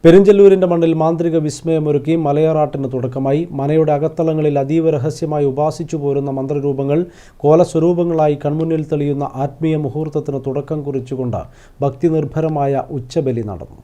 പെരിഞ്ചല്ലൂരിന്റെ മണ്ണിൽ മാന്ത്രിക വിസ്മയമൊരുക്കി മലയാറാട്ടിന് തുടക്കമായി. മനയുടെ അകത്തളങ്ങളിൽ അതീവ രഹസ്യമായി ഉപാസിച്ചു പോരുന്ന മന്ത്രരൂപങ്ങൾ കോലസ്വരൂപങ്ങളായി കൺമുന്നിൽ തെളിയുന്ന ആത്മീയ മുഹൂർത്തത്തിന് തുടക്കം കുറിച്ചുകൊണ്ട് ഭക്തിനിർഭരമായ ഉച്ചബലി നടന്നു.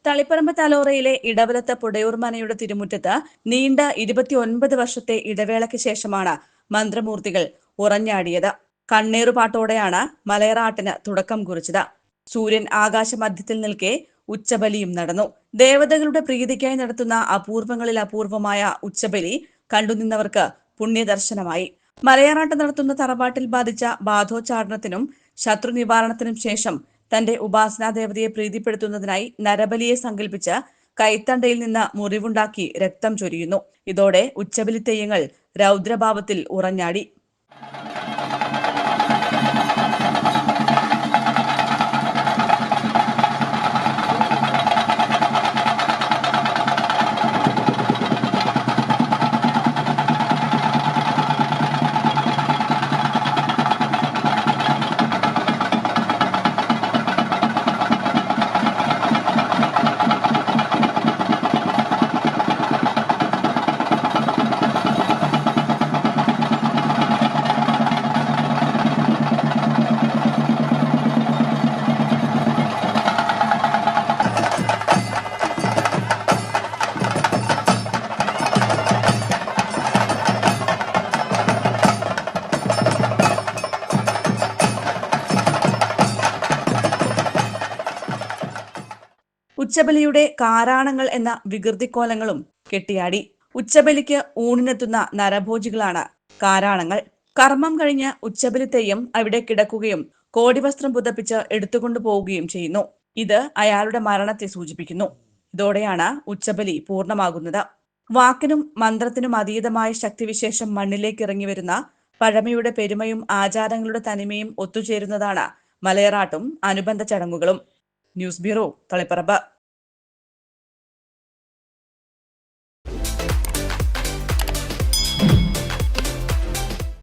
തളിപ്പറമ്പ് തലോറയിലെ ഇടവലത്ത് പുടയൂർ മനയുടെ തിരുമുറ്റത്ത് നീണ്ട 29 വർഷത്തെ ഇടവേളയ്ക്ക് ശേഷമാണ് മന്ത്രമൂർത്തികൾ ഉറഞ്ഞാടിയത്. കണ്ണേറുപാട്ടോടെയാണ് മലയറാട്ടിന് തുടക്കം കുറിച്ചത്. സൂര്യൻ ആകാശമധ്യത്തിൽ നിൽക്കെ ഉച്ചബലിയും നടന്നു. ദേവതകളുടെ പ്രീതിക്കായി നടത്തുന്ന അപൂർവങ്ങളിൽ അപൂർവമായ ഉച്ചബലി കണ്ടുനിന്നവർക്ക് പുണ്യദർശനമായി. മലയറാട്ട് നടത്തുന്ന തറവാട്ടിൽ ബാധിച്ച ബാധോച്ചാടനത്തിനും ശത്രു നിവാരണത്തിനും ശേഷം തന്റെ ഉപാസനാ ദേവതയെ പ്രീതിപ്പെടുത്തുന്നതിനായി നരബലിയെ സങ്കല്പിച്ച് കൈത്തണ്ടയിൽ നിന്ന് മുറിവുണ്ടാക്കി രക്തം ചൊരിയുന്നു. ഇതോടെ ഉച്ചബലി തെയ്യങ്ങൾ രൗദ്രഭാവത്തിൽ ഉറഞ്ഞാടി. ഉച്ചബലിയുടെ കാരാണങ്ങൾ എന്ന വികൃതിക്കോലങ്ങളും കെട്ടിയാടി. ഉച്ചബലിക്ക് ഊണിനെത്തുന്ന നരഭോജികളാണ് കാരാണങ്ങൾ. കർമ്മം കഴിഞ്ഞ് ഉച്ചബലി തെയ്യം അവിടെ കിടക്കുകയും കോടിവസ്ത്രം പുതപ്പിച്ച് എടുത്തുകൊണ്ടു പോവുകയും ചെയ്യുന്നു. ഇത് അയാളുടെ മരണത്തെ സൂചിപ്പിക്കുന്നു. ഇതോടെയാണ് ഉച്ചബലി പൂർണ്ണമാകുന്നത്. വാക്കിനും മന്ത്രത്തിനും അതീതമായ ശക്തിവിശേഷം മണ്ണിലേക്ക് ഇറങ്ങി വരുന്ന പഴമയുടെ പെരുമയും ആചാരങ്ങളുടെ തനിമയും ഒത്തുചേരുന്നതാണ് മലയറാട്ടും അനുബന്ധ ചടങ്ങുകളും. News bureau, Taliparamba.